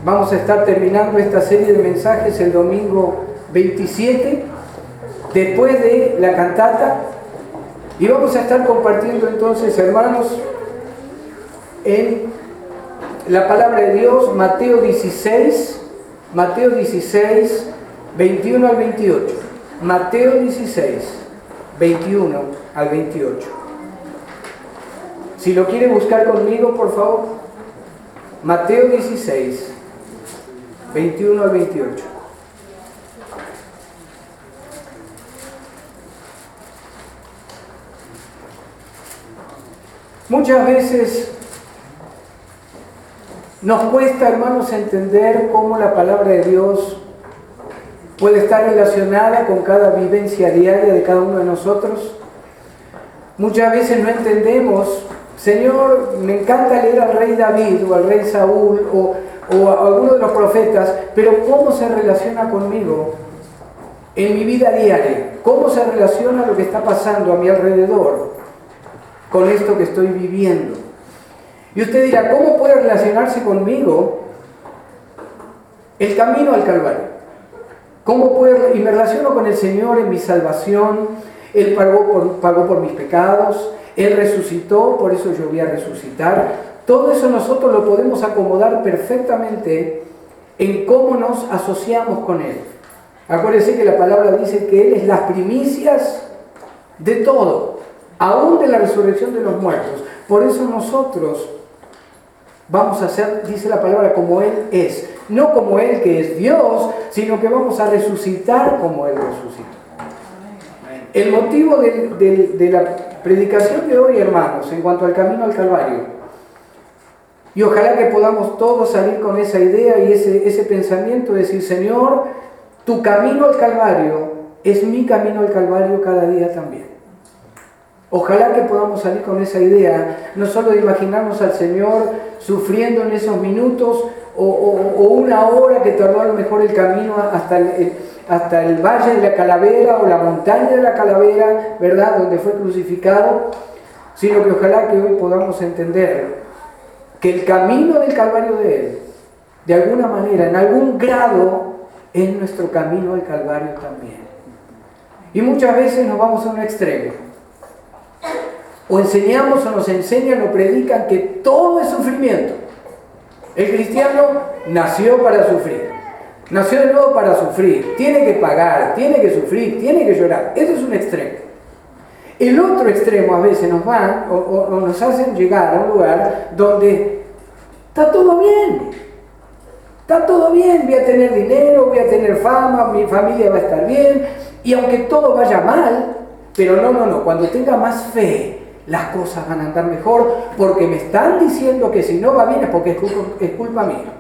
Vamos a estar terminando esta serie de mensajes el domingo 27, después de la cantata, y vamos a estar compartiendo entonces, hermanos, en la palabra de Dios, Mateo 16, 21 al 28. Mateo 16, 21 al 28. Si lo quiere buscar conmigo, por favor. Mateo 16, 21 al 28. Muchas veces nos cuesta, hermanos, entender cómo la palabra de Dios puede estar relacionada con cada vivencia diaria de cada uno de nosotros. Muchas veces no entendemos, Señor, me encanta leer al rey David o al rey Saúl o a alguno de los profetas, pero ¿cómo se relaciona conmigo en mi vida diaria? ¿Cómo se relaciona lo que está pasando a mi alrededor con esto que estoy viviendo? Y usted dirá, ¿cómo puede relacionarse conmigo el camino al Calvario? ¿Cómo puede? Y me relaciono con el Señor en mi salvación. Él pagó por mis pecados, Él resucitó, por eso yo voy a resucitar. Todo eso nosotros lo podemos acomodar perfectamente en cómo nos asociamos con Él. Acuérdense que la palabra dice que Él es las primicias de todo, aún de la resurrección de los muertos. Por eso nosotros vamos a ser, dice la palabra, como Él es. No como Él que es Dios, sino que vamos a resucitar como Él resucitó. El motivo de la predicación de hoy, hermanos, en cuanto al camino al Calvario, y ojalá que podamos todos salir con esa idea y ese pensamiento de decir, Señor, tu camino al Calvario es mi camino al Calvario cada día también. Ojalá que podamos salir con esa idea, no solo de imaginarnos al Señor sufriendo en esos minutos o una hora que tardó a lo mejor el camino hasta el valle de la Calavera o la montaña de la Calavera, ¿verdad?, donde fue crucificado, sino que ojalá que hoy podamos entender que el camino del Calvario de Él, de alguna manera, en algún grado, es nuestro camino al Calvario también. Y muchas veces nos vamos a un extremo. O enseñamos o nos enseñan o predican que todo es sufrimiento. El cristiano nació para sufrir. Nació de nuevo para sufrir. Tiene que pagar, tiene que sufrir, tiene que llorar. Eso es un extremo. El otro extremo a veces nos van o nos hacen llegar a un lugar donde está todo bien. Está todo bien, voy a tener dinero, voy a tener fama, mi familia va a estar bien. Y aunque todo vaya mal, pero no, cuando tenga más fe, las cosas van a andar mejor, porque me están diciendo que si no va bien es porque es culpa mía.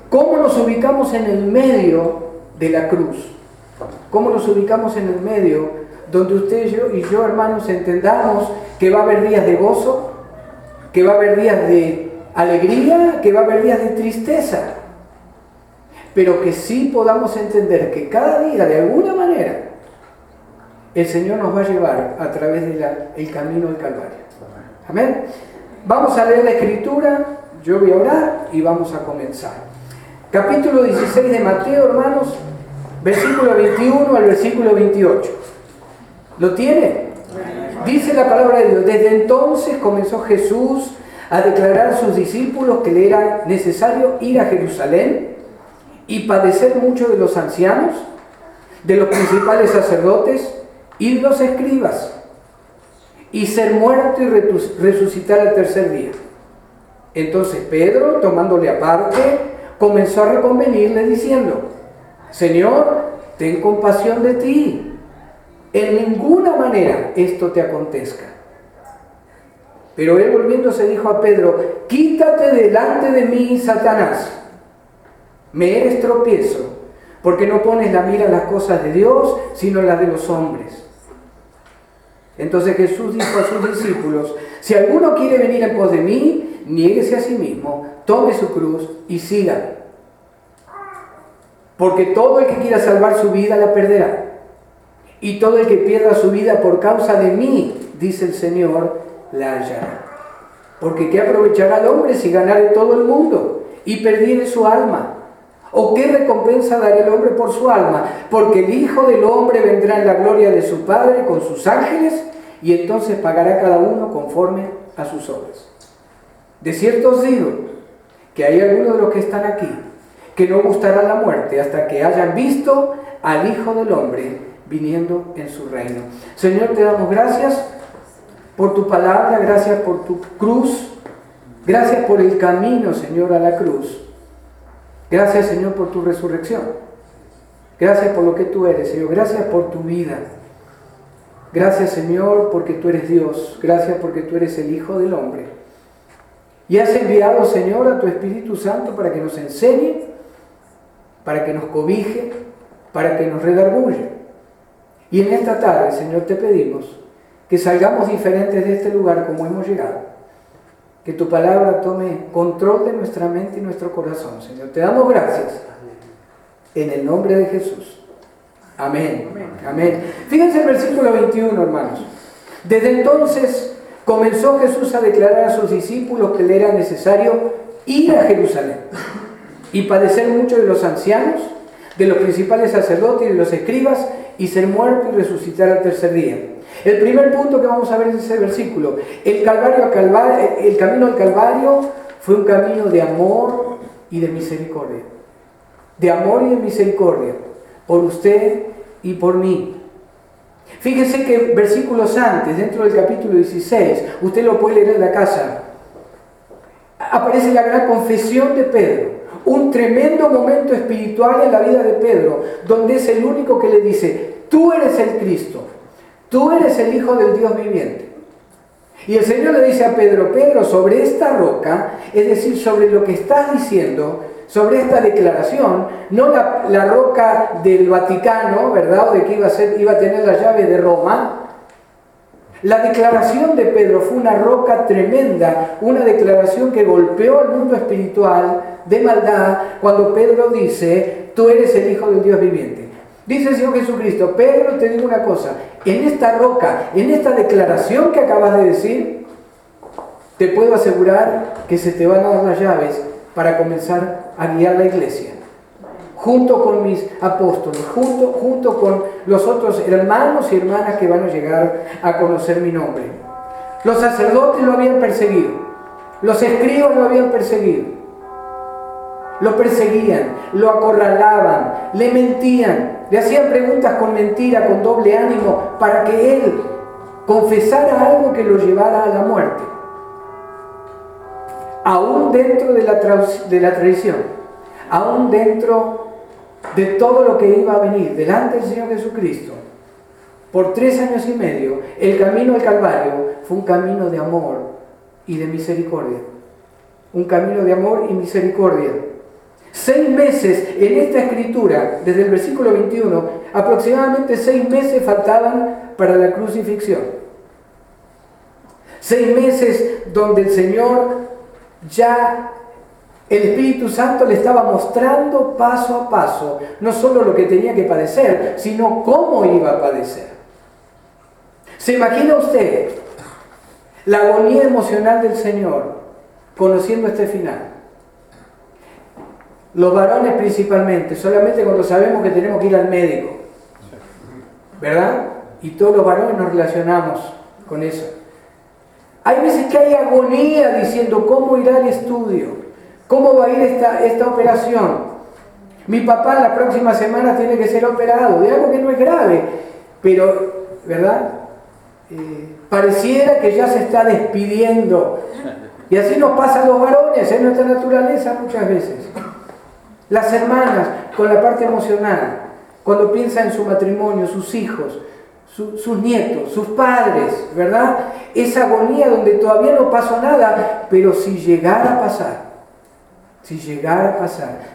¿Cómo nos ubicamos en el medio de la cruz? ¿Cómo nos ubicamos en el medio donde usted y yo, hermanos, entendamos que va a haber días de gozo, que va a haber días de alegría, que va a haber días de tristeza, pero que sí podamos entender que cada día, de alguna manera, el Señor nos va a llevar a través del camino del Calvario? Amén. Vamos a leer la Escritura, yo voy a orar y vamos a comenzar. Capítulo 16 de Mateo, hermanos, versículo 21 al versículo 28. ¿Lo tiene? Dice la palabra de Dios: desde entonces comenzó Jesús a declarar a sus discípulos que le era necesario ir a Jerusalén y padecer mucho de los ancianos, de los principales sacerdotes y los escribas, y ser muerto y resucitar al tercer día. Entonces Pedro, tomándole aparte, comenzó a reconvenirle diciendo: Señor, ten compasión de ti, en ninguna manera esto te acontezca. Pero él, volviéndose, dijo a Pedro: quítate delante de mí, Satanás, me eres tropiezo, porque no pones la mira en las cosas de Dios, sino en las de los hombres. Entonces Jesús dijo a sus discípulos: si alguno quiere venir en pos de mí, niéguese a sí mismo, tome su cruz y sígame. Porque todo el que quiera salvar su vida la perderá, y todo el que pierda su vida por causa de mí, dice el Señor, la hallará. Porque ¿qué aprovechará el hombre si ganare todo el mundo y perdiere su alma? ¿O qué recompensa dará el hombre por su alma? Porque el Hijo del Hombre vendrá en la gloria de su Padre con sus ángeles, y entonces pagará cada uno conforme a sus obras. De cierto os digo que hay algunos de los que están aquí que no gustará la muerte hasta que hayan visto al Hijo del Hombre viniendo en su reino. Señor, te damos gracias por tu palabra, gracias por tu cruz, gracias por el camino, Señor, a la cruz. Gracias, Señor, por tu resurrección. Gracias por lo que tú eres, Señor. Gracias por tu vida. Gracias, Señor, porque tú eres Dios. Gracias porque tú eres el Hijo del Hombre. Y has enviado, Señor, a tu Espíritu Santo para que nos enseñe, para que nos cobije, para que nos redarguya. Y en esta tarde, Señor, te pedimos que salgamos diferentes de este lugar como hemos llegado. Que tu palabra tome control de nuestra mente y nuestro corazón, Señor. Te damos gracias en el nombre de Jesús. Amén. Amén. Fíjense el versículo 21, hermanos. Desde entonces comenzó Jesús a declarar a sus discípulos que le era necesario ir a Jerusalén y padecer mucho de los ancianos, de los principales sacerdotes y de los escribas, y ser muerto y resucitar al tercer día. El primer punto que vamos a ver es ese versículo. El camino al Calvario fue un camino de amor y de misericordia. De amor y de misericordia por usted y por mí. Fíjese que versículos antes, dentro del capítulo 16, usted lo puede leer en la casa, aparece la gran confesión de Pedro. Un tremendo momento espiritual en la vida de Pedro, donde es el único que le dice: tú eres el Cristo, tú eres el Hijo del Dios viviente. Y el Señor le dice a Pedro: Pedro, sobre esta roca, es decir, sobre lo que estás diciendo, sobre esta declaración, no la roca del Vaticano, ¿verdad? O de que iba a tener la llave de Roma. La declaración de Pedro fue una roca tremenda, una declaración que golpeó al mundo espiritual de maldad, cuando Pedro dice: tú eres el Hijo del Dios viviente. Dice el Señor Jesucristo: Pedro, te digo una cosa, en esta roca, en esta declaración que acabas de decir, te puedo asegurar que se te van a dar las llaves para comenzar a guiar la iglesia. Junto con mis apóstoles, junto con los otros hermanos y hermanas que van a llegar a conocer mi nombre. Los sacerdotes lo habían perseguido, los escribas lo habían perseguido, lo perseguían, lo acorralaban, le mentían, le hacían preguntas con mentira, con doble ánimo, para que él confesara algo que lo llevara a la muerte. Aún dentro de la traición, aún dentro de todo lo que iba a venir delante del Señor Jesucristo, por 3 años y medio, el camino al Calvario fue un camino de amor y de misericordia. Un camino de amor y misericordia. 6 meses en esta escritura, desde el versículo 21, aproximadamente 6 meses faltaban para la crucifixión. 6 meses donde el Señor ya, el Espíritu Santo le estaba mostrando paso a paso, no solo lo que tenía que padecer, sino cómo iba a padecer. ¿Se imagina usted la agonía emocional del Señor conociendo este final? Los varones principalmente, solamente cuando sabemos que tenemos que ir al médico, ¿verdad? Y todos los varones nos relacionamos con eso. Hay veces que hay agonía diciendo: ¿cómo irá el estudio? ¿Cómo va a ir esta operación? Mi papá la próxima semana tiene que ser operado de algo que no es grave, pero, ¿verdad? Pareciera que ya se está despidiendo. Y así nos pasa a los varones, es nuestra naturaleza muchas veces. Las hermanas, con la parte emocional, cuando piensan en su matrimonio, sus hijos, sus nietos, sus padres, ¿verdad? Esa agonía donde todavía no pasó nada, pero si llegara a pasar,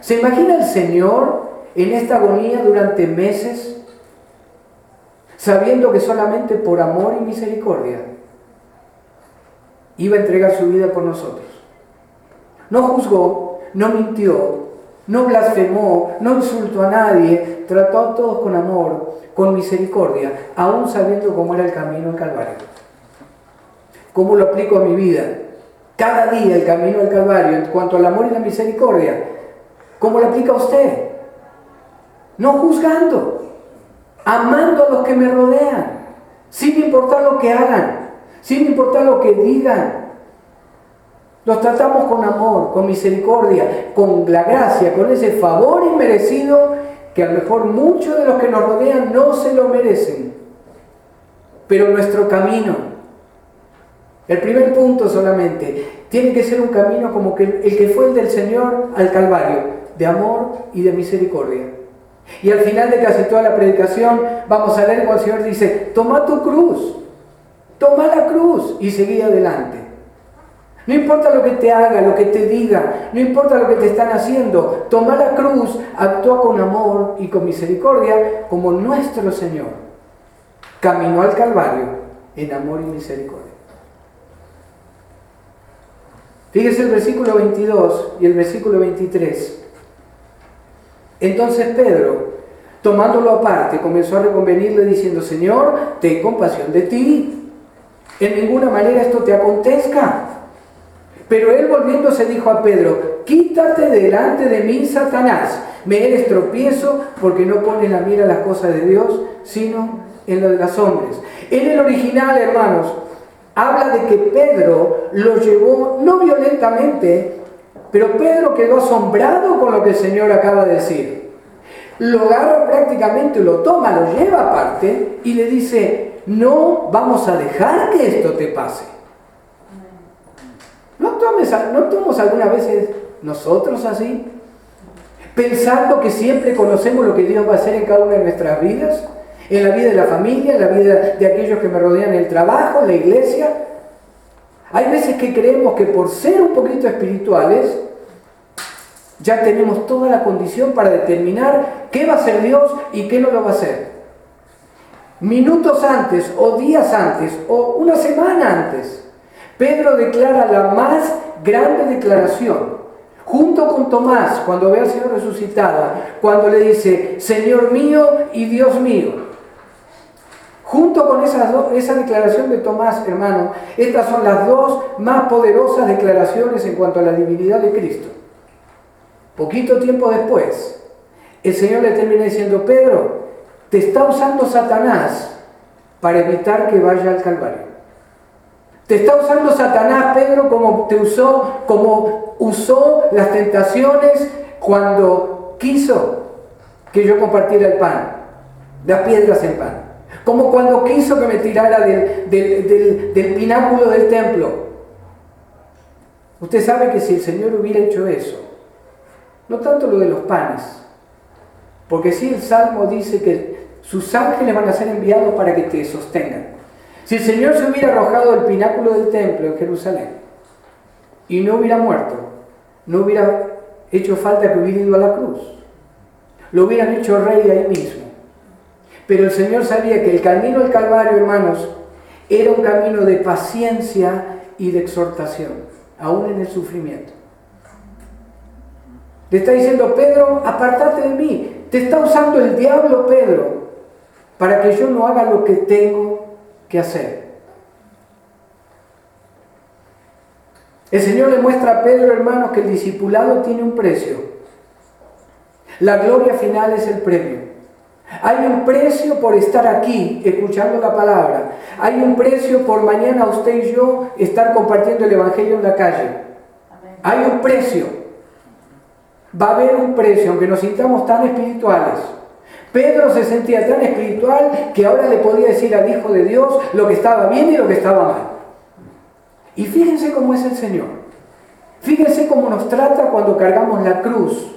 ¿se imagina el Señor en esta agonía durante meses, sabiendo que solamente por amor y misericordia iba a entregar su vida por nosotros? No juzgó, no mintió, no blasfemó, no insultó a nadie, trató a todos con amor, con misericordia, aún sabiendo cómo era el camino al Calvario. ¿Cómo lo aplico a mi vida? cada día el camino al Calvario en cuanto al amor y la misericordia, ¿cómo lo aplica usted? No juzgando, amando a los que me rodean, sin importar lo que hagan, sin importar lo que digan. Los tratamos con amor, con misericordia, con la gracia, con ese favor inmerecido que a lo mejor muchos de los que nos rodean no se lo merecen. Pero nuestro camino, el primer punto solamente, tiene que ser un camino como que el que fue el del Señor al Calvario, de amor y de misericordia. Y al final de casi toda la predicación vamos a leer cuando el Señor dice: toma tu cruz, toma la cruz y seguí adelante. No importa lo que te haga, lo que te diga, no importa lo que te están haciendo, toma la cruz, actúa con amor y con misericordia como nuestro Señor caminó al Calvario en amor y misericordia. Fíjese el versículo 22 y el versículo 23. Entonces Pedro, tomándolo aparte, comenzó a reconvenirle diciendo: Señor, ten compasión de ti. En ninguna manera esto te acontezca. Pero él volviéndose dijo a Pedro: quítate delante de mí, Satanás. Me eres tropiezo porque no pones la mira en las cosas de Dios, sino en lo de los hombres. En el original, hermanos, habla de que Pedro lo llevó, no violentamente, pero Pedro quedó asombrado con lo que el Señor acaba de decir. Lo agarra prácticamente, lo toma, lo lleva aparte y le dice: no vamos a dejar que esto te pase. ¿No tomamos algunas veces nosotros así? Pensando que siempre conocemos lo que Dios va a hacer en cada una de nuestras vidas, en la vida de la familia, en la vida de aquellos que me rodean en el trabajo, en la iglesia. Hay veces que creemos que por ser un poquito espirituales, ya tenemos toda la condición para determinar qué va a hacer Dios y qué no lo va a hacer. Minutos antes, o días antes, o una semana antes, Pedro declara la más grande declaración, junto con Tomás, cuando ve al Señor resucitado, cuando le dice: Señor mío y Dios mío. Junto con esa declaración de Tomás, hermano, estas son las dos más poderosas declaraciones en cuanto a la divinidad de Cristo. Poquito tiempo después, el Señor le termina diciendo: Pedro, te está usando Satanás para evitar que vaya al Calvario. Te está usando Satanás, Pedro, como usó las tentaciones cuando quiso que yo compartiera el pan, las piedras en pan. Como cuando quiso que me tirara del pináculo del templo. Usted sabe que si el Señor hubiera hecho eso, no tanto lo de los panes, porque sí el Salmo dice que sus ángeles van a ser enviados para que te sostengan. Si el Señor se hubiera arrojado del pináculo del templo en Jerusalén y no hubiera muerto, no hubiera hecho falta que hubiera ido a la cruz. Lo hubieran hecho rey ahí mismo. Pero el Señor sabía que el camino al Calvario, hermanos, era un camino de paciencia y de exhortación, aún en el sufrimiento. Le está diciendo: Pedro, apártate de mí. Te está usando el diablo, Pedro, para que yo no haga lo que tengo que hacer. El Señor le muestra a Pedro, hermanos, que el discipulado tiene un precio. La gloria final es el premio. Hay un precio por estar aquí escuchando la palabra. Hay un precio por mañana usted y yo estar compartiendo el Evangelio en la calle. Hay un precio. Va a haber un precio, aunque nos sintamos tan espirituales. Pedro se sentía tan espiritual que ahora le podía decir al Hijo de Dios lo que estaba bien y lo que estaba mal. Y fíjense cómo es el Señor. Fíjense cómo nos trata cuando cargamos la cruz.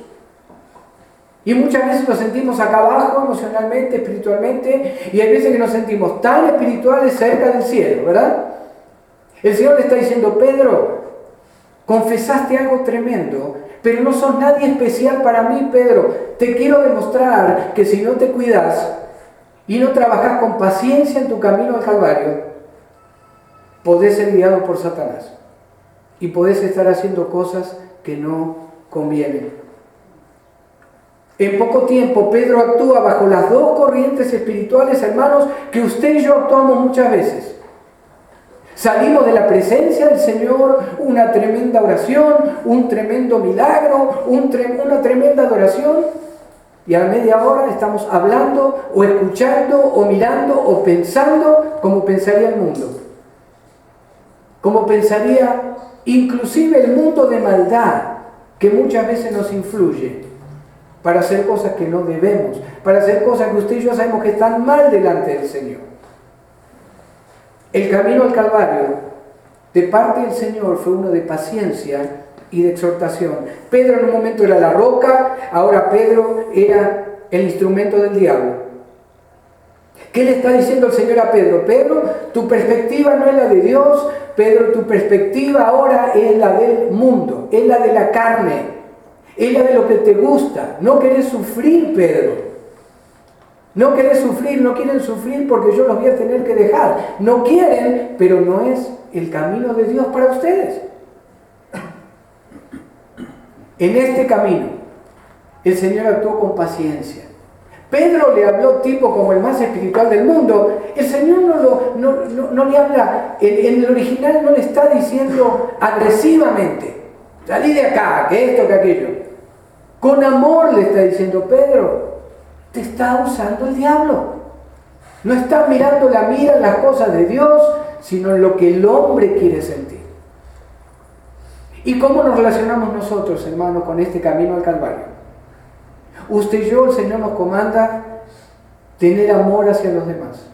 Y muchas veces nos sentimos acá abajo emocionalmente, espiritualmente, y hay veces que nos sentimos tan espirituales cerca del cielo, ¿verdad? El Señor le está diciendo: Pedro, confesaste algo tremendo, pero no sos nadie especial para mí, Pedro. Te quiero demostrar que si no te cuidas y no trabajas con paciencia en tu camino al Calvario, podés ser guiado por Satanás y podés estar haciendo cosas que no convienen. En poco tiempo Pedro actúa bajo las dos corrientes espirituales, hermanos, que usted y yo actuamos muchas veces. Salimos de la presencia del Señor, una tremenda oración, un tremendo milagro, una tremenda adoración, y a la media hora estamos hablando o escuchando o mirando o pensando como pensaría el mundo. Como pensaría inclusive el mundo de maldad que muchas veces nos influye para hacer cosas que no debemos, para hacer cosas que usted y yo sabemos que están mal delante del Señor. El camino al Calvario de parte del Señor fue uno de paciencia y de exhortación. Pedro en un momento era la roca, ahora Pedro era el instrumento del diablo. ¿Qué le está diciendo el Señor a Pedro? Pedro, tu perspectiva no es la de Dios. Pedro, tu perspectiva ahora es la del mundo, es la de la carne, es la de lo que te gusta. No querés sufrir, Pedro. No querés sufrir, no quieren sufrir porque yo los voy a tener que dejar. No quieren, pero no es el camino de Dios para ustedes. En este camino, el Señor actuó con paciencia. Pedro le habló tipo como el más espiritual del mundo. El Señor no le habla, en el original no le está diciendo agresivamente, salí de acá, que esto, que aquello. Con amor le está diciendo, Pedro, te está usando el diablo. No está mirando la mira en las cosas de Dios, sino en lo que el hombre quiere sentir. ¿Y cómo nos relacionamos nosotros, hermanos, con este camino al Calvario? Usted y yo, el Señor nos comanda tener amor hacia los demás.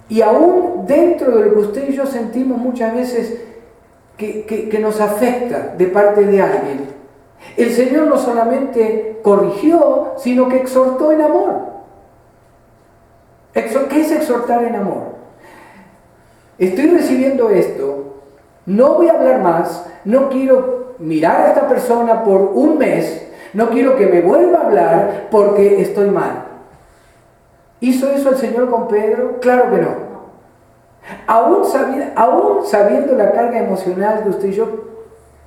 Y aún dentro de lo que usted y yo sentimos muchas veces que nos afecta de parte de alguien, el Señor no solamente corrigió, sino que exhortó en amor. ¿Qué es exhortar en amor? Estoy recibiendo esto, no voy a hablar más, no quiero mirar a esta persona por un mes, no quiero que me vuelva a hablar porque estoy mal. ¿Hizo eso el Señor con Pedro? Claro que no. Aún sabiendo la carga emocional que usted y yo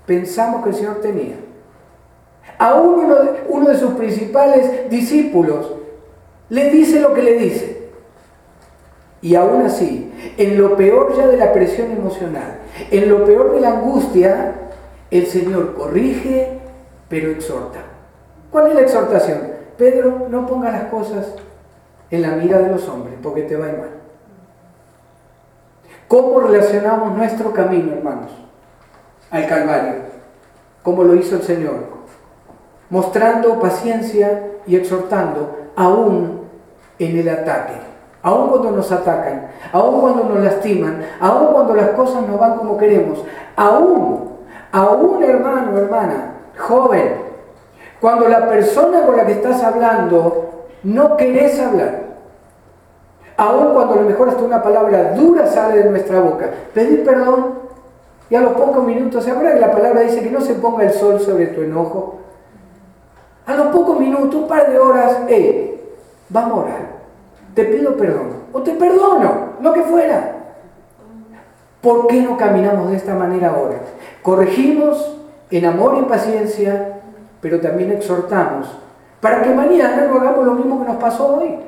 pensamos que el Señor tenía, aún uno de sus principales discípulos le dice lo que le dice. Y aún así, en lo peor ya de la presión emocional, en lo peor de la angustia, el Señor corrige, pero exhorta. ¿Cuál es la exhortación? Pedro, no ponga las cosas en la mira de los hombres, porque te va a ir mal. ¿Cómo relacionamos nuestro camino, hermanos, al Calvario? ¿Cómo lo hizo el Señor? Mostrando paciencia y exhortando, aún en el ataque, aún cuando nos atacan, aún cuando nos lastiman, aún cuando las cosas no van como queremos, aún hermano, hermana, joven, cuando la persona con la que estás hablando no querés hablar, aún cuando a lo mejor hasta una palabra dura sale de nuestra boca, pedir perdón, y a los pocos minutos, ¿se acuerdan que la palabra dice que no se ponga el sol sobre tu enojo? A los pocos minutos, un par de horas, vamos a orar, te pido perdón, o te perdono, lo que fuera. ¿Por qué no caminamos de esta manera ahora? Corregimos en amor y paciencia, pero también exhortamos, para que mañana no hagamos lo mismo que nos pasó hoy.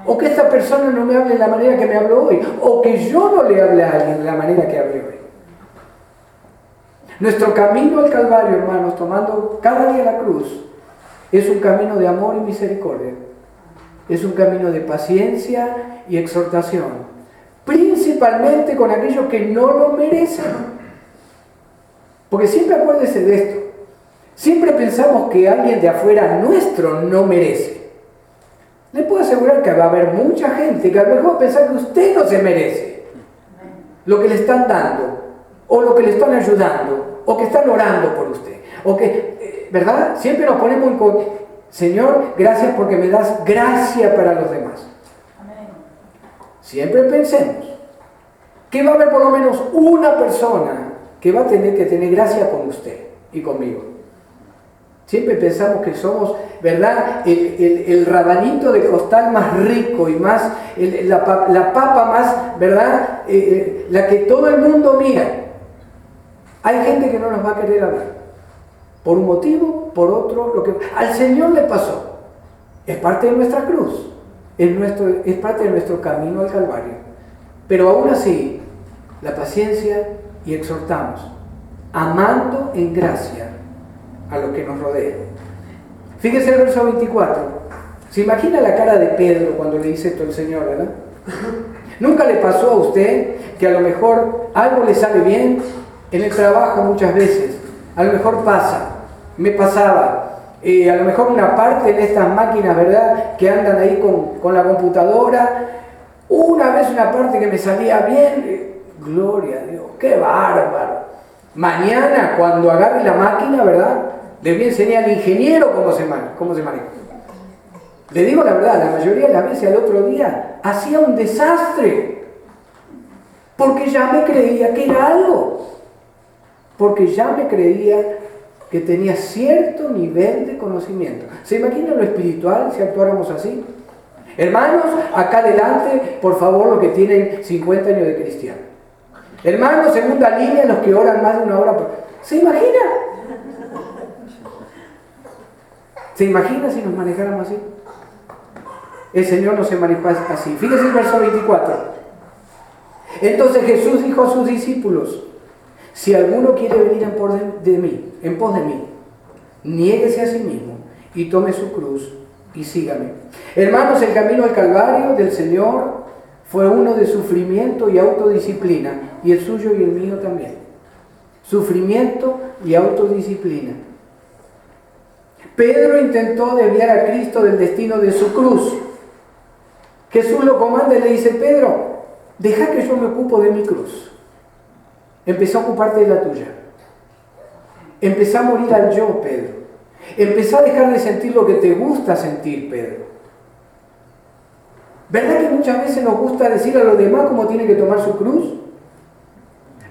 O que esta persona no me hable de la manera que me habló hoy, o que yo no le hable a alguien de la manera que hablé hoy. Nuestro camino al Calvario, hermanos, tomando cada día la cruz, es un camino de amor y misericordia. Es un camino de paciencia y exhortación, principalmente con aquellos que no lo merecen. Porque siempre acuérdese de esto. Siempre pensamos que alguien de afuera nuestro no merece. Le puedo asegurar que va a haber mucha gente que a lo mejor pensar que usted no se merece lo que le están dando, o lo que le están ayudando, o que están orando por usted, o que, ¿verdad? Siempre nos ponemos en Señor, gracias porque me das gracia para los demás. Siempre pensemos que va a haber por lo menos una persona que va a tener que tener gracia con usted y conmigo. Siempre pensamos que somos, ¿verdad?, el rabanito de costal más rico y más, la papa más, ¿verdad?, la que todo el mundo mira. Hay gente que no nos va a querer hablar. Por un motivo, por otro, lo que al Señor le pasó. Es parte de nuestra cruz. Es parte de nuestro camino al Calvario. Pero aún así, la paciencia y exhortamos, amando en gracia a los que nos rodean. Fíjese el verso 24. ¿Se imagina la cara de Pedro cuando le dice esto al Señor, verdad? ¿Nunca le pasó a usted que a lo mejor algo le sale bien en el trabajo muchas veces? A lo mejor me pasaba. A lo mejor una parte de estas máquinas, ¿verdad?, que andan ahí con la computadora, una vez una parte que me salía bien, gloria a Dios, qué bárbaro. Mañana cuando agarre la máquina, ¿verdad?, le voy a enseñar al ingeniero cómo se maneja. Le digo la verdad, la mayoría de las veces al otro día hacía un desastre, porque ya me creía que era algo, porque ya me creía que tenía cierto nivel de conocimiento. ¿Se imaginan lo espiritual si actuáramos así? Hermanos, acá adelante, por favor, los que tienen 50 años de cristiano. Hermanos, segunda línea, los que oran más de una hora. ¿Se imagina? ¿Se imagina si nos manejáramos así? El Señor no se manejó así. Fíjense el verso 24. Entonces Jesús dijo a sus discípulos: si alguno quiere venir en pos de mí, niéguese a sí mismo y tome su cruz y sígame. Hermanos, el camino al Calvario del Señor fue uno de sufrimiento y autodisciplina, y el suyo y el mío también. Sufrimiento y autodisciplina. Pedro intentó desviar a Cristo del destino de su cruz. Jesús lo comanda y le dice: Pedro, deja que yo me ocupo de mi cruz. Empezó a ocuparte de la tuya. Empezó a morir al yo, Pedro. Empezó a dejar de sentir lo que te gusta sentir, Pedro. ¿Verdad que muchas veces nos gusta decir a los demás cómo tienen que tomar su cruz?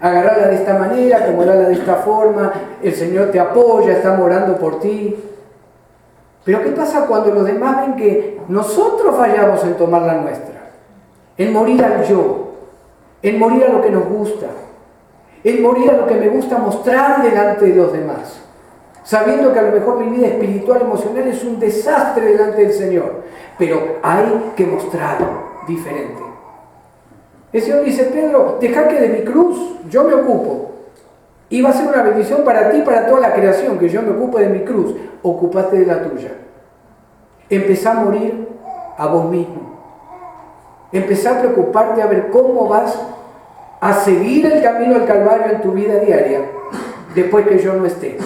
Agarrarla de esta manera, acomodarla de esta forma, el Señor te apoya, está orando por ti. Pero ¿qué pasa cuando los demás ven que nosotros fallamos en tomar la nuestra? En morir al yo, en morir a lo que nos gusta, en morir a lo que me gusta mostrar delante de los demás, sabiendo que a lo mejor mi vida espiritual, emocional es un desastre delante del Señor, pero hay que mostrarlo diferente. El Señor dice: Pedro, deja que de mi cruz yo me ocupo. Y va a ser una bendición para ti y para toda la creación, que yo me ocupe de mi cruz. Ocúpate de la tuya. Empezá a morir a vos mismo. Empezá a preocuparte a ver cómo vas a seguir el camino al Calvario en tu vida diaria después que yo no esté.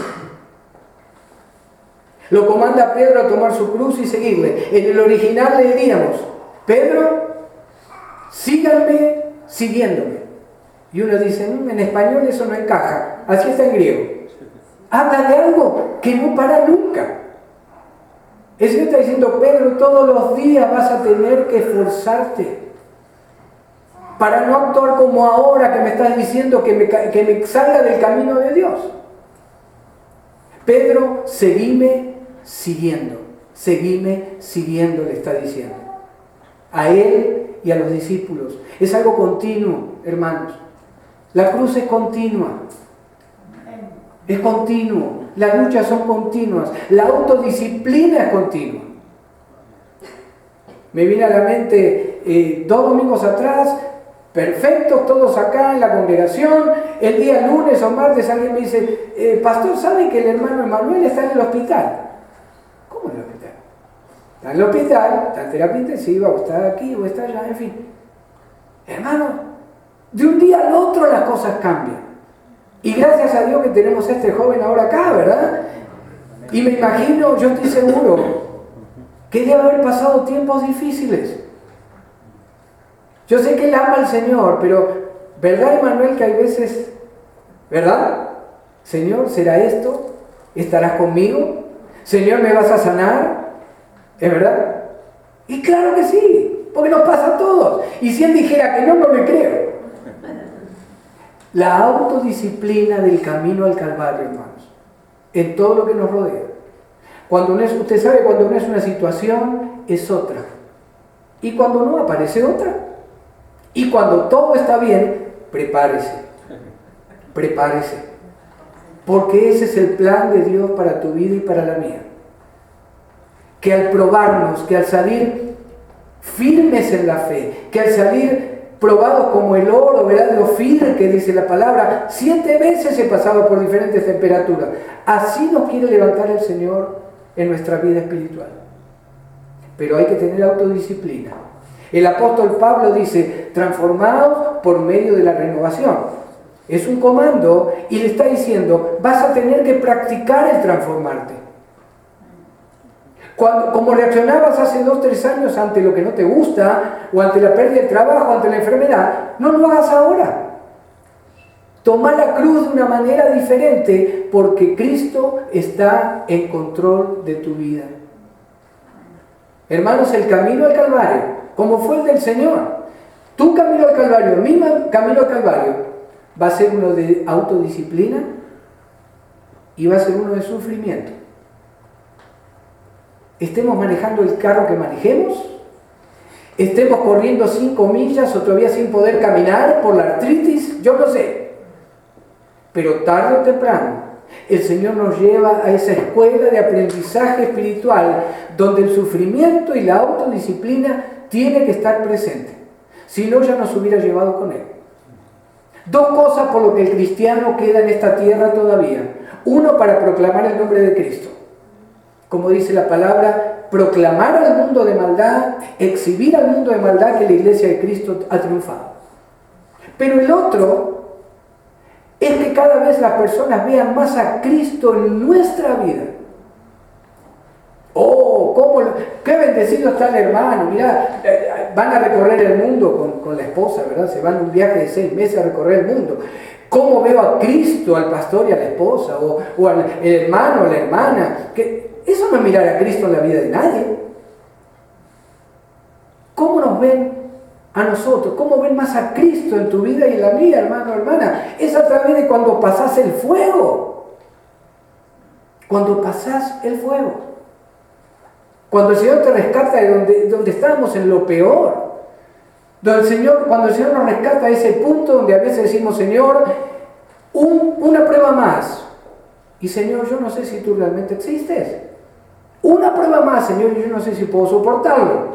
Lo comanda Pedro a tomar su cruz y seguirle. En el original le diríamos: Pedro, síganme siguiéndome. Y uno dice: en español eso no encaja. Así está en griego. Habla de algo que no para nunca. El Señor está diciendo: Pedro, todos los días vas a tener que esforzarte para no actuar como ahora que me estás diciendo que me salga del camino de Dios. Pedro, seguime siguiendo, le está diciendo. A él y a los discípulos. Es algo continuo, hermanos. La cruz es continua. Es continuo. Las luchas son continuas. La autodisciplina es continua. Me viene a la mente 2 domingos atrás, perfectos, todos acá en la congregación. El día lunes o martes alguien me dice: pastor, ¿sabe que el hermano Emanuel está en el hospital? ¿Cómo en el hospital? Está en el hospital, está en terapia intensiva, o está aquí, o está allá, en fin. Hermano, de un día al otro las cosas cambian. Y gracias a Dios que tenemos a este joven ahora acá, ¿verdad? Y me imagino, yo estoy seguro, que debe haber pasado tiempos difíciles. Yo sé que él ama al Señor, pero ¿verdad, Emanuel, que hay veces, ¿verdad? Señor, ¿será esto? ¿Estarás conmigo? Señor, ¿me vas a sanar? ¿Es verdad? Y claro que sí, porque nos pasa a todos. Y si él dijera que no, no le creo. La autodisciplina del camino al Calvario, hermanos, en todo lo que nos rodea. Cuando no es, usted sabe, cuando no es una situación, es otra. Y cuando no, aparece otra. Y cuando todo está bien, prepárese. Porque ese es el plan de Dios para tu vida y para la mía. Que al probarnos, que al salir firmes en la fe, que al salir probados como el oro, ¿verdad? De Ofir, que dice la palabra, 7 veces he pasado por diferentes temperaturas. Así nos quiere levantar el Señor en nuestra vida espiritual. Pero hay que tener autodisciplina. El apóstol Pablo dice, transformados por medio de la renovación. Es un comando y le está diciendo, vas a tener que practicar el transformarte. Como reaccionabas hace 2 o 3 años ante lo que no te gusta, o ante la pérdida de trabajo, ante la enfermedad, no lo hagas ahora. Toma la cruz de una manera diferente, porque Cristo está en control de tu vida. Hermanos, el camino al Calvario, como fue el del Señor, tu camino al Calvario, mi camino al Calvario, va a ser uno de autodisciplina y va a ser uno de sufrimiento. Estemos manejando el carro que manejemos, estemos corriendo 5 millas o todavía sin poder caminar por la artritis, yo no sé. Pero tarde o temprano, el Señor nos lleva a esa escuela de aprendizaje espiritual donde el sufrimiento y la autodisciplina tiene que estar presente. Si no, ya nos hubiera llevado con Él. 2 cosas por lo que el cristiano queda en esta tierra todavía. 1, para proclamar el nombre de Cristo. Como dice la palabra, proclamar al mundo de maldad, exhibir al mundo de maldad que la iglesia de Cristo ha triunfado. Pero el otro es que cada vez las personas vean más a Cristo en nuestra vida. ¡Oh! ¡Qué bendecido está el hermano! Mirá, van a recorrer el mundo con la esposa, ¿verdad? Se van un viaje de 6 meses a recorrer el mundo. ¿Cómo veo a Cristo, al pastor y a la esposa? O al hermano o la hermana. Eso no es mirar a Cristo en la vida de nadie. ¿Cómo nos ven a nosotros? ¿Cómo ven más a Cristo en tu vida y en la mía, hermano o hermana? Es a través de cuando pasás el fuego. Cuando pasás el fuego. Cuando el Señor te rescata de donde estábamos en lo peor. Cuando el Señor nos rescata a ese punto donde a veces decimos, Señor, una prueba más. Y Señor, yo no sé si tú realmente existes. Una prueba más, Señor, y yo no sé si puedo soportarlo.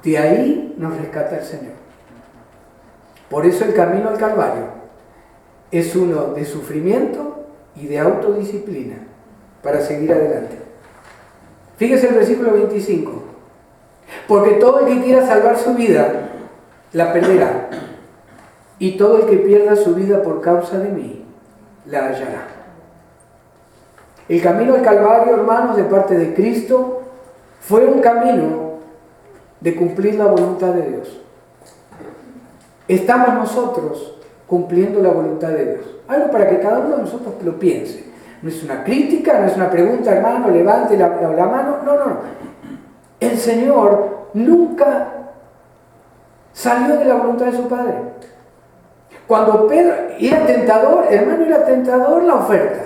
De ahí nos rescata el Señor. Por eso el camino al Calvario es uno de sufrimiento y de autodisciplina para seguir adelante. Fíjese el versículo 25. Porque todo el que quiera salvar su vida, la perderá. Y todo el que pierda su vida por causa de mí, la hallará. El camino al Calvario, hermanos, de parte de Cristo, fue un camino de cumplir la voluntad de Dios. Estamos nosotros cumpliendo la voluntad de Dios. Algo para que cada uno de nosotros lo piense. No es una crítica, no es una pregunta, hermano, levante la mano. No. El Señor nunca salió de la voluntad de su Padre. Cuando Pedro era tentador, hermano, era tentador la oferta.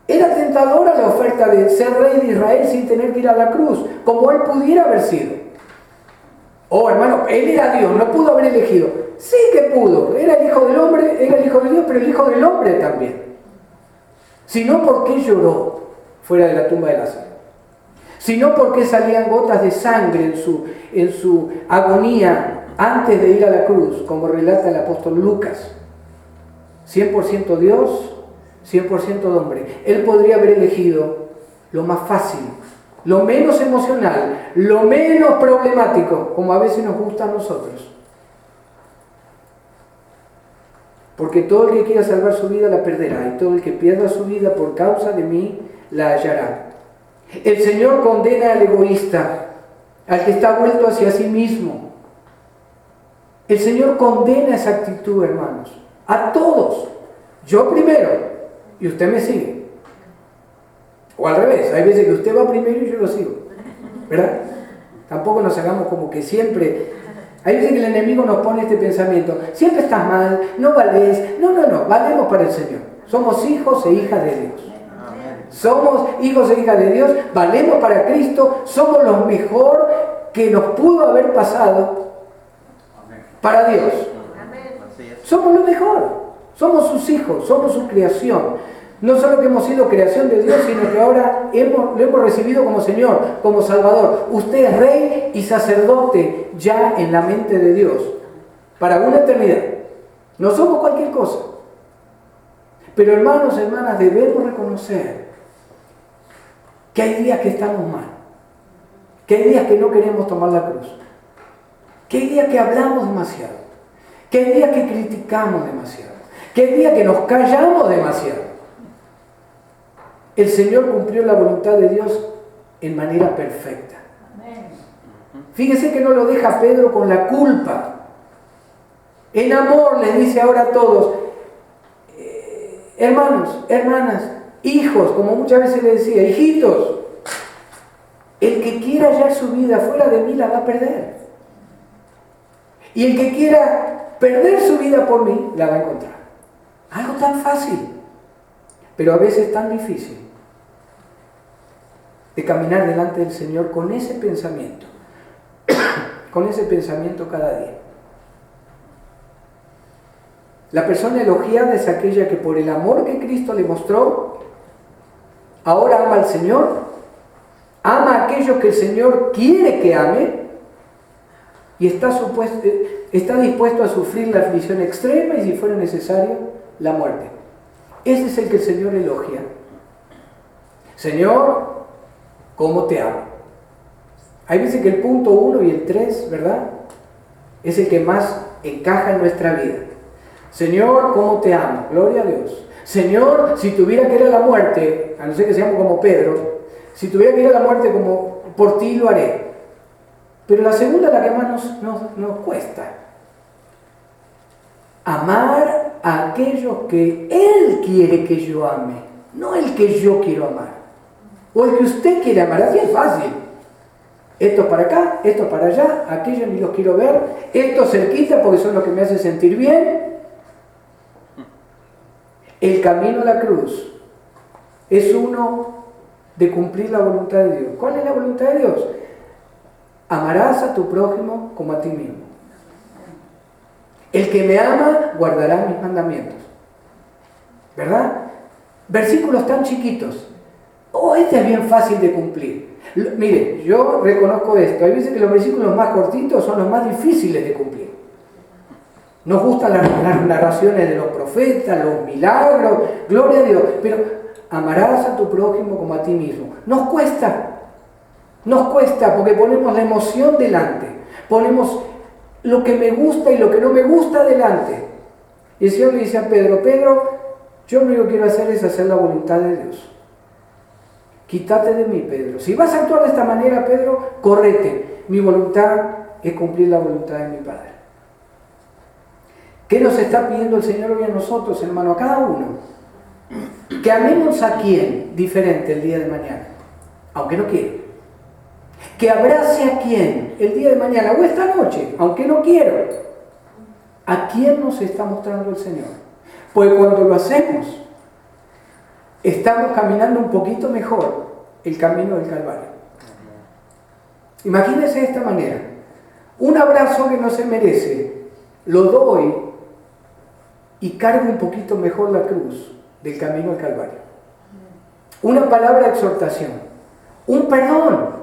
Era tentadora la oferta de ser rey de Israel sin tener que ir a la cruz, como él pudiera haber sido. Oh, hermano, él era Dios, no pudo haber elegido. Sí que pudo, era el Hijo del Hombre, era el Hijo de Dios, pero el Hijo del Hombre también. Sino porque lloró fuera de la tumba de Lázaro. Sino porque salían gotas de sangre en su agonía antes de ir a la cruz, como relata el apóstol Lucas. 100% Dios, 100% hombre. Él podría haber elegido lo más fácil, lo menos emocional, lo menos problemático, como a veces nos gusta a nosotros. Porque todo el que quiera salvar su vida la perderá, y todo el que pierda su vida por causa de mí la hallará. El Señor condena al egoísta, al que está vuelto hacia sí mismo. El Señor condena esa actitud, hermanos, a todos. Yo primero, y usted me sigue. O al revés, hay veces que usted va primero y yo lo sigo, ¿verdad? Tampoco nos hagamos como que siempre. Hay veces que el enemigo nos pone este pensamiento: siempre estás mal, no valés. No, valemos para el Señor. Somos hijos e hijas de Dios. Somos hijos e hijas de Dios, valemos para Cristo, somos lo mejor que nos pudo haber pasado para Dios. Somos lo mejor, somos sus hijos, somos su creación. No solo que hemos sido creación de Dios, sino que ahora lo hemos recibido como Señor, como Salvador. Usted es rey y sacerdote ya en la mente de Dios. para una eternidad. No somos cualquier cosa. Pero hermanos, hermanas, debemos reconocer que hay días que estamos mal, que hay días que no queremos tomar la cruz, que hay días que hablamos demasiado, que hay días que criticamos demasiado, que hay días que nos callamos demasiado. El Señor cumplió la voluntad de Dios en manera perfecta. Fíjese que no lo deja Pedro con la culpa. En amor les dice ahora a todos, hermanos, hermanas, hijos, como muchas veces le decía, hijitos, el que quiera hallar su vida fuera de mí la va a perder. Y el que quiera perder su vida por mí, la va a encontrar. Algo tan fácil, pero a veces tan difícil, de caminar delante del Señor con ese pensamiento, con ese pensamiento cada día. La persona elogiada es aquella que por el amor que Cristo le mostró, ahora ama al Señor, ama a aquellos que el Señor quiere que ame y está dispuesto a sufrir la aflicción extrema y, si fuera necesario, la muerte. Ese es el que el Señor elogia. Señor, ¿cómo te amo? Hay veces que el punto 1 y el 3, ¿verdad?, es el que más encaja en nuestra vida. Señor, ¿cómo te amo? Gloria a Dios. Señor, si tuviera que ir a la muerte, a no ser que seamos como Pedro, si tuviera que ir a la muerte como por ti lo haré. Pero la segunda es la que más nos cuesta. Amar a aquellos que Él quiere que yo ame, no el que yo quiero amar. O el que usted quiere amar. Así es fácil. Esto para acá, esto para allá, aquellos ni los quiero ver, estos cerquita porque son los que me hacen sentir bien. El camino a la cruz es uno de cumplir la voluntad de Dios. ¿Cuál es la voluntad de Dios? Amarás a tu prójimo como a ti mismo. El que me ama guardará mis mandamientos. ¿Verdad? Versículos tan chiquitos. Oh, este es bien fácil de cumplir. Mire, yo reconozco esto. Hay veces que los versículos más cortitos son los más difíciles de cumplir. Nos gustan las narraciones de los profetas, los milagros, gloria a Dios. Pero amarás a tu prójimo como a ti mismo. Nos cuesta porque ponemos la emoción delante. Ponemos lo que me gusta y lo que no me gusta delante. Y el Señor le dice a Pedro, yo lo único que quiero hacer es hacer la voluntad de Dios. Quítate de mí, Pedro. Si vas a actuar de esta manera, Pedro, correte. Mi voluntad es cumplir la voluntad de mi Padre. ¿Qué nos está pidiendo el Señor hoy a nosotros, hermano? A cada uno. Que amemos a quién diferente el día de mañana, aunque no quiera. Que abrace a quién el día de mañana o esta noche, aunque no quiero. ¿A quién nos está mostrando el Señor? Pues cuando lo hacemos, estamos caminando un poquito mejor el camino del Calvario. Imagínense de esta manera. Un abrazo que no se merece, lo doy y cargo un poquito mejor la cruz del camino al Calvario. Una palabra de exhortación. Un perdón.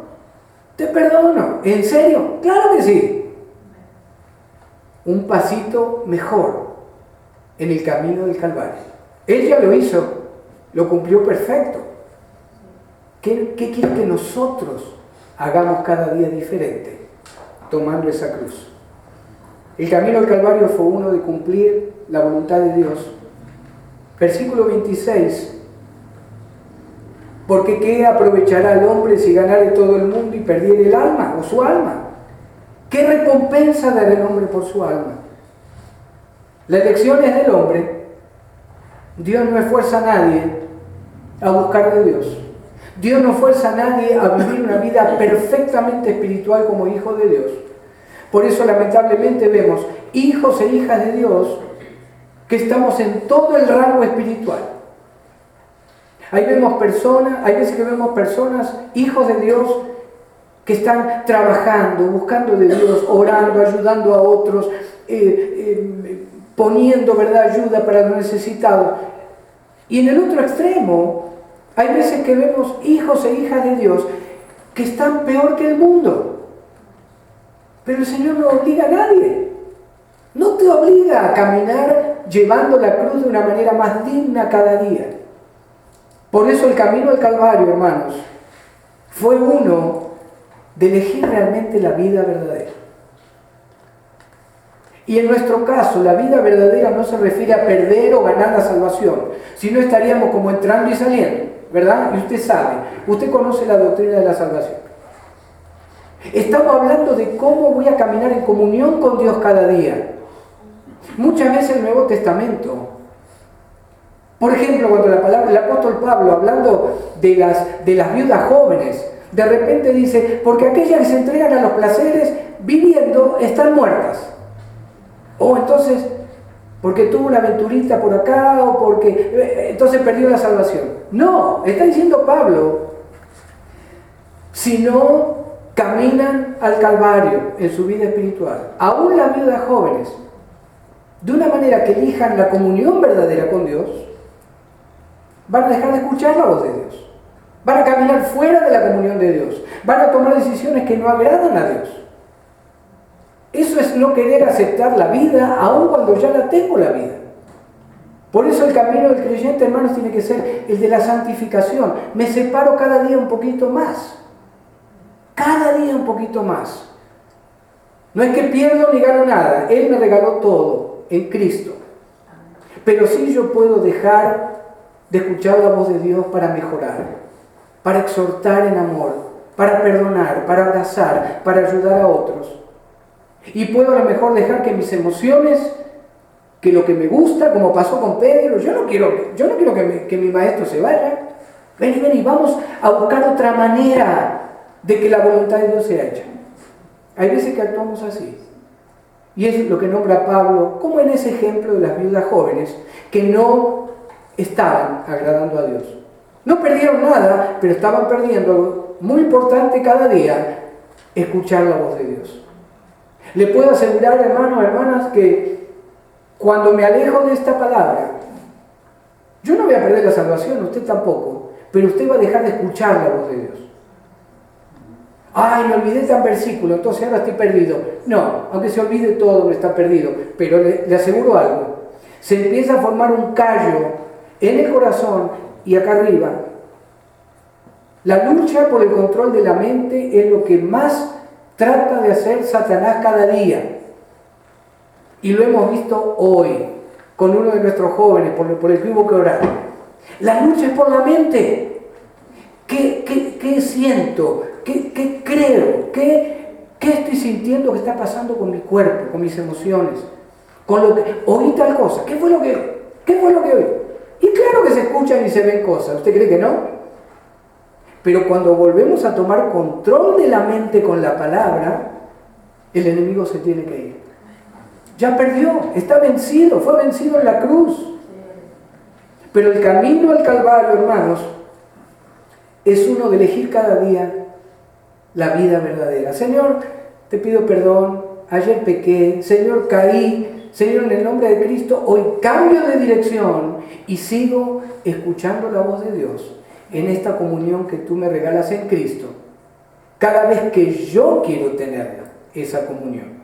Te perdono. ¿En serio? Claro que sí. Un pasito mejor en el camino del Calvario. Él ya lo hizo. Lo cumplió perfecto. ¿Qué quiere que nosotros hagamos cada día diferente? Tomando esa cruz. El camino al Calvario fue uno de cumplir la voluntad de Dios. Versículo 26. Porque ¿qué aprovechará el hombre si ganare todo el mundo y perdiere el alma o su alma? ¿Qué recompensa dará el hombre por su alma? La elección es del hombre. Dios no esfuerza a nadie a buscar de Dios. Dios no fuerza a nadie a vivir una vida perfectamente espiritual como hijo de Dios. Por eso lamentablemente vemos hijos e hijas de Dios que estamos en todo el rango espiritual. Hay veces que vemos personas, hijos de Dios, que están trabajando, buscando de Dios, orando, ayudando a otros, poniendo, ¿verdad?, ayuda para los necesitados. Y en el otro extremo, hay veces que vemos hijos e hijas de Dios que están peor que el mundo. Pero el Señor no obliga a nadie. No te obliga a caminar llevando la cruz de una manera más digna cada día. Por eso el camino al Calvario, hermanos, fue uno de elegir realmente la vida verdadera. Y en nuestro caso, la vida verdadera no se refiere a perder o ganar la salvación, sino estaríamos como entrando y saliendo, ¿verdad? Y usted sabe, usted conoce la doctrina de la salvación. Estamos hablando de cómo voy a caminar en comunión con Dios cada día. Muchas veces el Nuevo Testamento, por ejemplo, cuando el apóstol Pablo, hablando de las viudas jóvenes, de repente dice, porque aquellas que se entregan a los placeres viviendo están muertas. O entonces, porque tuvo una aventurita por acá, o porque entonces perdió la salvación. No, está diciendo Pablo, si no caminan al Calvario en su vida espiritual, aún las viudas jóvenes, de una manera que elijan la comunión verdadera con Dios, van a dejar de escuchar la voz de Dios, van a caminar fuera de la comunión de Dios, van a tomar decisiones que no agradan a Dios. Eso es no querer aceptar la vida, aun cuando ya la tengo la vida. Por eso el camino del creyente, hermanos, tiene que ser el de la santificación. Me separo cada día un poquito más. Cada día un poquito más. No es que pierdo ni gano nada. Él me regaló todo en Cristo. Pero sí yo puedo dejar de escuchar la voz de Dios para mejorar, para exhortar en amor, para perdonar, para abrazar, para ayudar a otros. Y puedo a lo mejor dejar que mis emociones, que lo que me gusta, como pasó con Pedro, yo no quiero que mi maestro se vaya. Ven, vamos a buscar otra manera de que la voluntad de Dios sea hecha. Hay veces que actuamos así. Y es lo que nombra Pablo, como en ese ejemplo de las viudas jóvenes, que no estaban agradando a Dios. No perdieron nada, pero estaban perdiendo algo muy importante cada día, escuchar la voz de Dios. Le puedo asegurar, hermanos, hermanas, que cuando me alejo de esta palabra, yo no voy a perder la salvación, usted tampoco, pero usted va a dejar de escuchar la voz de Dios. Ay, me olvidé tan versículo, entonces ahora estoy perdido. No, aunque se olvide todo, no está perdido, pero le aseguro algo. Se empieza a formar un callo en el corazón y acá arriba. La lucha por el control de la mente es lo que más trata de hacer Satanás cada día. Y lo hemos visto hoy con uno de nuestros jóvenes por el que hubo que orar. La lucha es por la mente. ¿Qué siento? ¿Qué creo? ¿Qué estoy sintiendo que está pasando con mi cuerpo, con mis emociones? Con lo que oí tal cosa. ¿Qué fue lo que oí? Y claro que se escuchan y se ven cosas. ¿Usted cree que no? Pero cuando volvemos a tomar control de la mente con la palabra, el enemigo se tiene que ir. Ya perdió, está vencido, fue vencido en la cruz. Pero el camino al Calvario, hermanos, es uno de elegir cada día la vida verdadera. Señor, te pido perdón, ayer pequé, Señor, caí, Señor, en el nombre de Cristo, hoy cambio de dirección y sigo escuchando la voz de Dios en esta comunión que tú me regalas en Cristo, cada vez que yo quiero tenerla, esa comunión.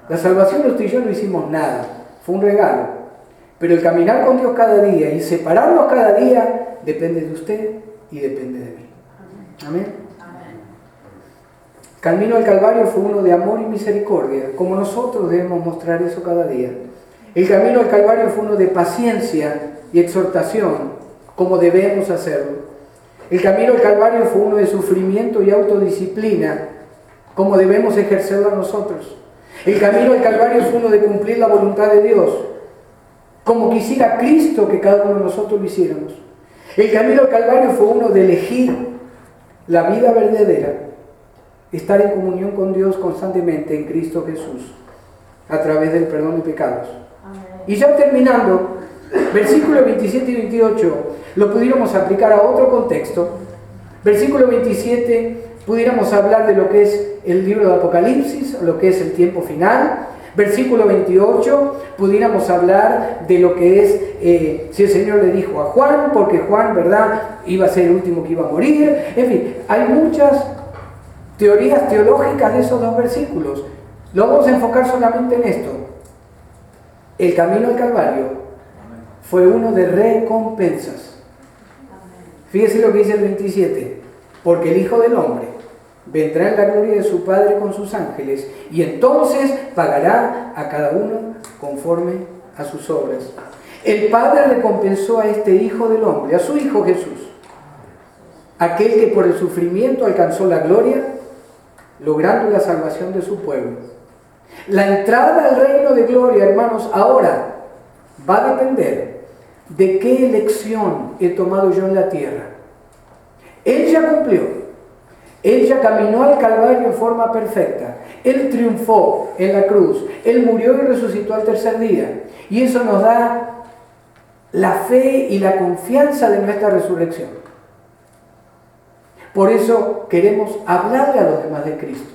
La salvación usted y yo no hicimos nada, fue un regalo, pero el caminar con Dios cada día y separarnos cada día depende de usted y depende de mí. Amén. El camino al Calvario fue uno de amor y misericordia, como nosotros debemos mostrar eso cada día. El camino al Calvario fue uno de paciencia y exhortación, como debemos hacerlo. El camino al Calvario fue uno de sufrimiento y autodisciplina, como debemos ejercerlo nosotros. El camino al Calvario fue uno de cumplir la voluntad de Dios, como quisiera Cristo que cada uno de nosotros lo hiciéramos. El camino al Calvario fue uno de elegir la vida verdadera, estar en comunión con Dios constantemente en Cristo Jesús, a través del perdón de pecados. Amén. Y ya terminando, versículos 27 y 28 lo pudiéramos aplicar a otro contexto. Versículo 27 pudiéramos hablar de lo que es el libro de Apocalipsis, lo que es el tiempo final. Versículo 28 pudiéramos hablar de lo que es si el Señor le dijo a Juan, porque Juan, ¿verdad?, iba a ser el último que iba a morir. En fin, hay muchas teorías teológicas de esos dos versículos. Lo vamos a enfocar solamente en esto. El camino al Calvario fue uno de recompensas. Fíjese lo que dice el 27. Porque el Hijo del Hombre vendrá en la gloria de su Padre con sus ángeles, y entonces pagará a cada uno conforme a sus obras. El Padre recompensó a este Hijo del Hombre, a su Hijo Jesús, aquel que por el sufrimiento alcanzó la gloria, logrando la salvación de su pueblo. La entrada al reino de gloria, hermanos, ahora va a depender de qué elección he tomado yo en la tierra. Él ya cumplió. Él ya caminó al Calvario en forma perfecta. Él triunfó en la cruz. Él murió y resucitó al tercer día. Y eso nos da la fe y la confianza de nuestra resurrección. Por eso queremos hablarle a los demás de Cristo.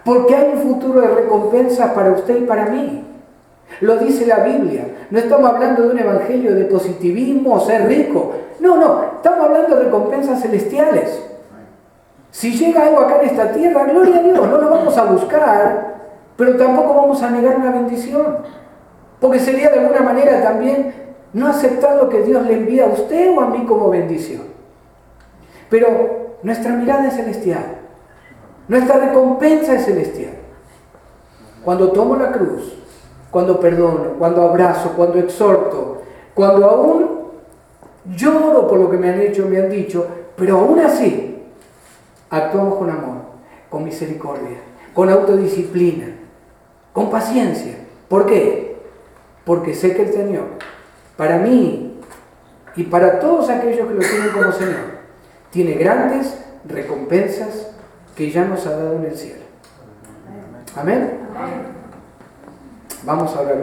Porque hay un futuro de recompensas para usted y para mí. Lo dice la Biblia. No estamos hablando de un evangelio de positivismo o ser rico. No. Estamos hablando de recompensas celestiales. Si llega algo acá en esta tierra, gloria a Dios, no lo vamos a buscar, pero tampoco vamos a negar una bendición. Porque sería de alguna manera también no aceptar lo que Dios le envía a usted o a mí como bendición. Pero nuestra mirada es celestial. Nuestra recompensa es celestial. Cuando tomo la cruz, cuando perdono, cuando abrazo, cuando exhorto, cuando aún lloro por lo que me han hecho, me han dicho, pero aún así actuamos con amor, con misericordia, con autodisciplina, con paciencia. ¿Por qué? Porque sé que el Señor, para mí y para todos aquellos que lo tienen como Señor, tiene grandes recompensas que ya nos ha dado en el cielo. Amén. Vamos a orar.